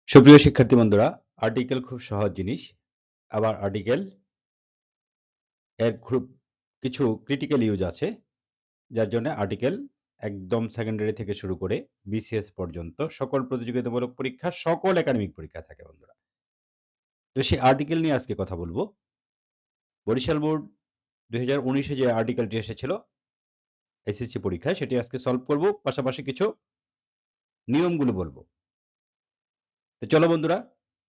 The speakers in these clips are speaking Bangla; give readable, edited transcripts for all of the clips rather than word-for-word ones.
সুপ্রিয় শিক্ষার্থী বন্ধুরা, আর্টিকেল খুব সহজ জিনিস। আবার আর্টিকেল এর খুব কিছু ক্রিটিক্যাল ইউজ আছে, যার জন্য আর্টিকেল একদম সেকেন্ডারি থেকে শুরু করে বিসিএস পর্যন্ত সকল প্রতিযোগিতামূলক পরীক্ষা, সকল একাডেমিক পরীক্ষা থাকে বন্ধুরা। তো সেই আর্টিকেল নিয়ে আজকে কথা বলবো। বরিশাল বোর্ড 2019-এ যে আর্টিকেলটি এসেছিল এসএসসি পরীক্ষায়, সেটি আজকে সলভ করব, পাশাপাশি কিছু নিয়মগুলো বলবো। তো চলো বন্ধুরা,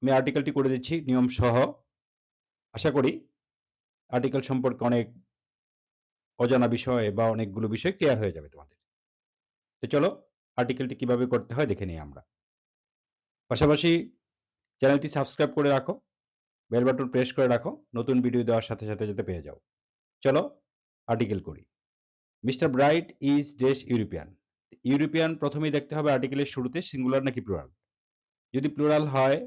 আমি আর্টিকেলটি করে দিচ্ছি নিয়ম সহ। আশা করি আর্টিকেল সম্পর্কে অনেক অজানা বিষয় বা অনেকগুলো বিষয় ক্লিয়ার হয়ে যাবে তোমাদের। তো চলো আর্টিকেলটি কিভাবে করতে হয় দেখে নিই আমরা। পাশাপাশি চ্যানেলটি সাবস্ক্রাইব করে রাখো, বেল বাটন প্রেস করে রাখো, নতুন ভিডিও দেওয়ার সাথে সাথে যাতে পেয়ে যাও। চলো আর্টিকেল করি। Mister bright is dash European. European প্রথমেই দেখতে হবে আর্টিকেলের শুরুতে সিঙ্গুলার নাকি প্লুরাল। যদি প্লুরাল হয়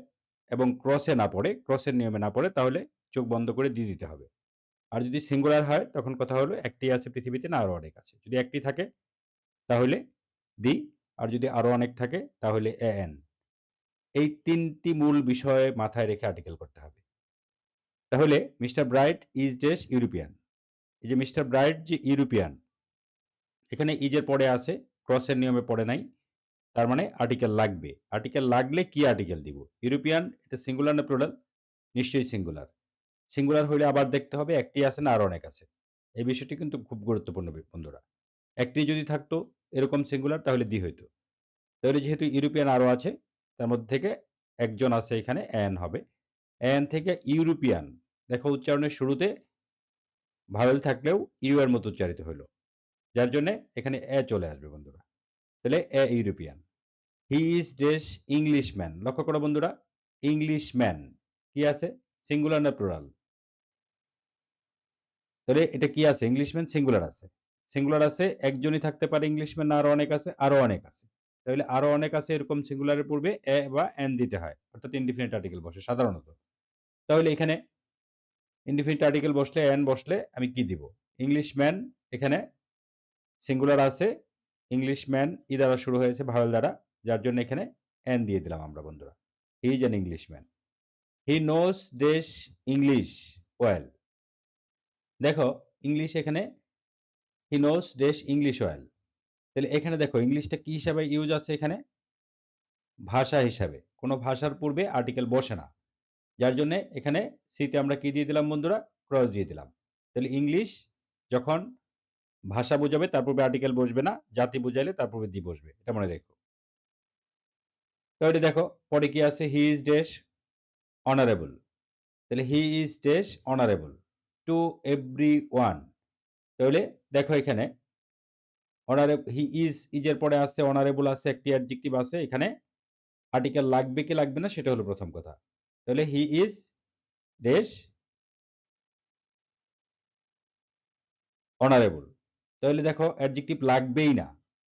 এবং ক্রসে না পড়ে, ক্রসের নিয়মে না পড়ে, তাহলে চোখ বন্ধ করে দিয়ে দিতে হবে। আর যদি সিঙ্গুলার হয় তখন কথা হলো একটি আছে পৃথিবীতে, না আরো অনেক আছে। যদি একটি থাকে তাহলে দি, আর যদি আরো অনেক থাকে তাহলে এন। এই তিনটি মূল বিষয় মাথায় রেখে আর্টিকেল করতে হবে। তাহলে mister bright is dash European. এই যে মিস্টার ব্রাইট যে ইউরোপিয়ান, এখানে ইজের পরে আছে, ক্রসের নিয়মে পড়ে নাই, তার মানে আর্টিকেল লাগবে। আর্টিকেল লাগলে কি আর্টিকেল দিব? ইউরোপিয়ান এটা সিঙ্গুলার না প্লুরাল? নিশ্চয়ই সিঙ্গুলার। সিঙ্গুলার হইলে আবার দেখতে হবে একটি আছে না আরো অনেক আছে। এই বিষয়টি কিন্তু খুব গুরুত্বপূর্ণ বন্ধুরা। একটি যদি থাকতো এরকম সিঙ্গুলার তাহলে দি হইতো। তাহলে যেহেতু ইউরোপিয়ান আরো আছে, তার মধ্যে থেকে একজন আছে, এখানে এন হবে। এন থেকে ইউরোপিয়ান, দেখো উচ্চারণের শুরুতে ভাওয়েল থাকলেও ইউ এর মতো উচ্চারিত হলো, যার জন্য এখানে এ চলে আসবে বন্ধুরা। তাহলে a European. He is dash Englishman. লক্ষ্য করো বন্ধুরা, ইংলিশম্যান কি আছে? সিঙ্গুলার না প্লুরাল? তাহলে এটা কি আছে? ইংলিশম্যান সিঙ্গুলার আছে। সিঙ্গুলার আছে, একজনই থাকতে পারে ইংলিশম্যান, না আরো অনেক আছে? আরো অনেক আছে। তাহলে আরো অনেক আছে এরকম সিঙ্গুলারের পূর্বে এ বা এন দিতে হয়, অর্থাৎ ইনডিফিনিট আর্টিকেল বসে সাধারণত। তাহলে এখানে ইনডিফিনিট আর্টিকেল বসলে, এন বসলে আমি কি দিব? ইংলিশম্যান, এখানে সিঙ্গুলার আছে, ইংলিশম্যান ই দ্বারা শুরু হয়েছে, ভাওয়েল দ্বারা, যার জন্য এখানে এন দিয়ে দিলাম আমরা বন্ধুরা। He is an Englishman. He knows dash English well. দেখো ইংলিশ, এখানে he knows dash English well. তাহলে এখানে দেখো ইংলিশটা কি হিসাবে ইউজ আছে? এখানে ভাষা হিসাবে। কোনো ভাষার পূর্বে আর্টিকেল বসে না, যার জন্য এখানে সিতে আমরা কি দিয়ে দিলাম বন্ধুরা? ক্রস দিয়ে দিলাম। তাহলে ইংলিশ যখন ভাষা বোঝাবে তার পূর্বে আর্টিকেল বসবে না, জাতি বুঝাইলে তার পূর্বে দি বসবে, এটা মনে রেখো। তাহলে দেখো পরে কি আছে? He is dash honourable. তাহলে he is dash honourable to everyone. তাহলে দেখো এখানে অনারেবল, হি ইজ, ইজের পরে আছে অনারেবল আছে, একটি অ্যাডজেক্টিভ আছে, এখানে আর্টিকেল লাগবে কি লাগবে না সেটা হলো প্রথম কথা। তাহলে হি ইজ ডেশ অনারেবল। তাহলে দেখো অ্যাডজেক্টিভ লাগবেই না,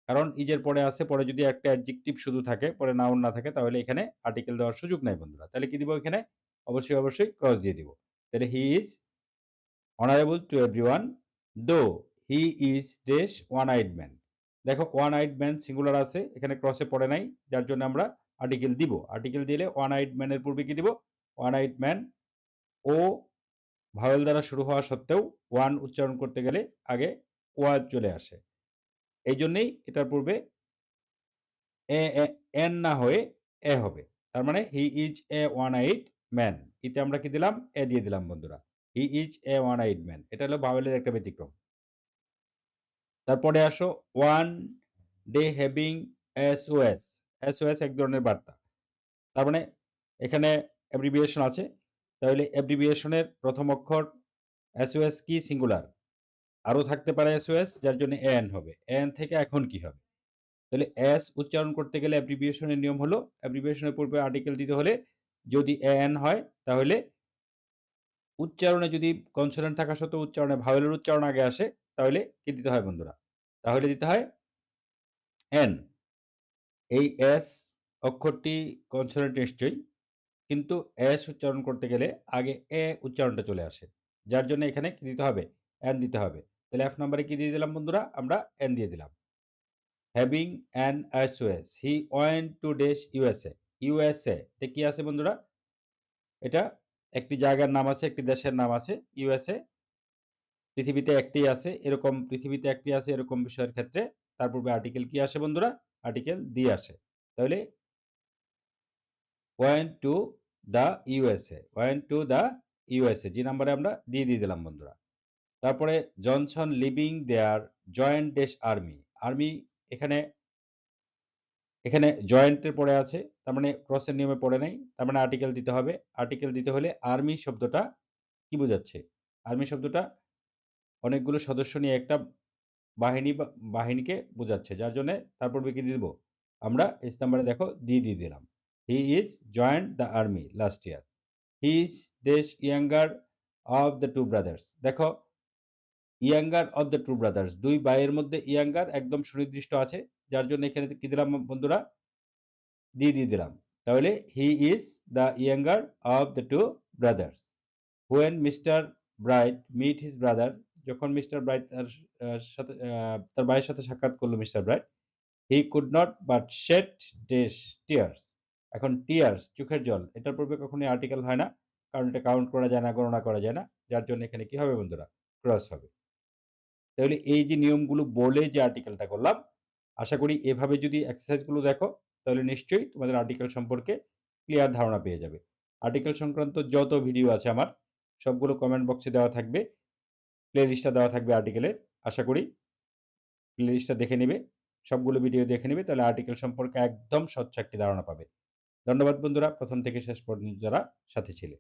কারণ ইজের পরে আছে, পরে যদি একটা অ্যাডজেক্টিভ শুধু থাকে, পরে নাউন না থাকে, তাহলে এখানে আর্টিকেল দেওয়ার সুযোগ নাই বন্ধুরা। তাহলে কি দিব? এখানে অবশ্যই ক্রস দিয়ে দিব। তাহলে he is honourable to everyone though he is dash one eyed man. দেখো ওয়ান আইড ম্যান সিঙ্গুলার আছে, এখানে ক্রসে পড়ে নাই, যার জন্য আমরা আর্টিকেল দিব। আর্টিকেল দিলে ওয়ান আইড ম্যানের পূর্বে কি দিব? One eyed man. O vowel দ্বারা শুরু হওয়া সত্ত্বেও ওয়ান উচ্চারণ করতে গেলে আগে ওয়া চলে আসে, এই জন্যই এটার পূর্বে এন না হয়ে এ হবে। তার মানে he is a one eyed man. ইতে আমরা কি দিলাম? এ দিয়ে দিলাম বন্ধুরা। He is a one eyed man, এটা হলো ভাওয়েলের একটা ব্যতিক্রম। তারপরে আসো one day having SOS. SOS এক ধরনের বার্তা, তার মানে এখানে অ্যাব্রিভিয়েশন আছে। তাহলে অ্যাব্রিভিয়েশনের প্রথম অক্ষর এসওএস কি? সিঙ্গুলার। আরো থাকতে পারে এসওএস, যার জন্য এন হবে। এন থেকে এখন কি হবে? তাহলে এস উচ্চারণ করতে গেলে অ্যাব্রিভিয়েশনের নিয়ম হলো, অ্যাব্রিভিয়েশনের পূর্বে আর্টিকেল দিতে হলে যদি এন হয়, তাহলে উচ্চারণে যদি কনসোনেন্ট থাকা সত্ত্বেও উচ্চারণে ভাওয়েলের উচ্চারণ আগে আসে, তাহলে কি দিতে হয় বন্ধুরা? তাহলে দিতে হয় এন। এই এস অক্ষরটি কনসোনেন্ট নিশ্চয়ই, কিন্তু এস উচ্চারণ করতে গেলে আগে এ উচ্চারণটা চলে আসে, যার জন্য এখানে কি দিতে হবে? এন দিতে হবে। তাহলে এফ নাম্বারে কি দিয়ে দিলাম বন্ধুরা? আমরা এন দিয়ে দিলাম। Having an SOS, he went to dash USA. USA এটা কি আছে বন্ধুরা? এটা একটি জায়গার নাম আছে, একটি দেশের নাম আছে। ইউএসএ পৃথিবীতে একটি আছে, এরকম পৃথিবীতে একটি আছে এরকম বিষয়ের ক্ষেত্রে তার পূর্বে আর্টিকেল কি আসে বন্ধুরা? আর্টিকেল দিয়ে আসে। তাহলে went to the USA, went to the USA জি নাম্বারে আমরা দিয়ে দিলাম বন্ধুরা। তারপরে Johnson living their joined dash army, army এখানে এখানে জয়েন্টের পরে আছে, তার মানে ক্রসের নিয়মে পড়ে নাই, তার মানে আর্টিকেল দিতে হবে। আর্টিকেল দিতে হলে আর্মি শব্দটা কি বোঝাচ্ছে? আর্মি শব্দটা অনেকগুলো সদস্য নিয়ে একটা বাহিনী বা বাহিনীকে বোঝাচ্ছে, যার জন্য তার পূর্বে কি দিব আমরা এস নাম্বারে দেখো দিয়ে দিলাম। He is joined the army last year, he is dash younger of the two brothers. দেখো younger of the two brothers, দুই ভাইয়ের মধ্যে ইয়াঙ্গার একদম সুনির্দিষ্ট আছে, যার জন্য এখানে কি দিলাম বন্ধুরা? দিয়ে দিলাম। তাহলে he is the younger of the two brothers. When Mister Bright meet his brother, যখন মিস্টার ব্রাইট তার সাথে তার ভাইয়ের সাথে সাক্ষাৎ করলো Mister Bright, he could not but shed tears. এখন টিয়ার্স চোখের জল, এটার পূর্বে কখনোই আর্টিকেল হয় না, কারণ এটা কাউন্ট করা যায় না, গণনা করা যায় না, যার জন্য এখানে কি হবে বন্ধুরা? ক্রস হবে। তাহলে এই যে নিয়মগুলো বলে যে আর্টিকেলটা করলাম, আশা করি এভাবে যদি এক্সারসাইজগুলো দেখো তাহলে নিশ্চয়ই তোমাদের আর্টিকেল সম্পর্কে ক্লিয়ার ধারণা পেয়ে যাবে। আর্টিকেল সংক্রান্ত যত ভিডিও আছে আমার সবগুলো কমেন্ট বক্সে দেওয়া থাকবে, প্লে লিস্টটা দেওয়া থাকবে আর্টিকেলের। আশা করি প্লে লিস্টটা দেখে নেবে, সবগুলো ভিডিও দেখে নেবে, তাহলে আর্টিকেল সম্পর্কে একদম স্বচ্ছ একটি ধারণা পাবে। ধন্যবাদ বন্ধুরা, প্রথম থেকে শেষ পর্যন্ত যারা সাথে ছিলে।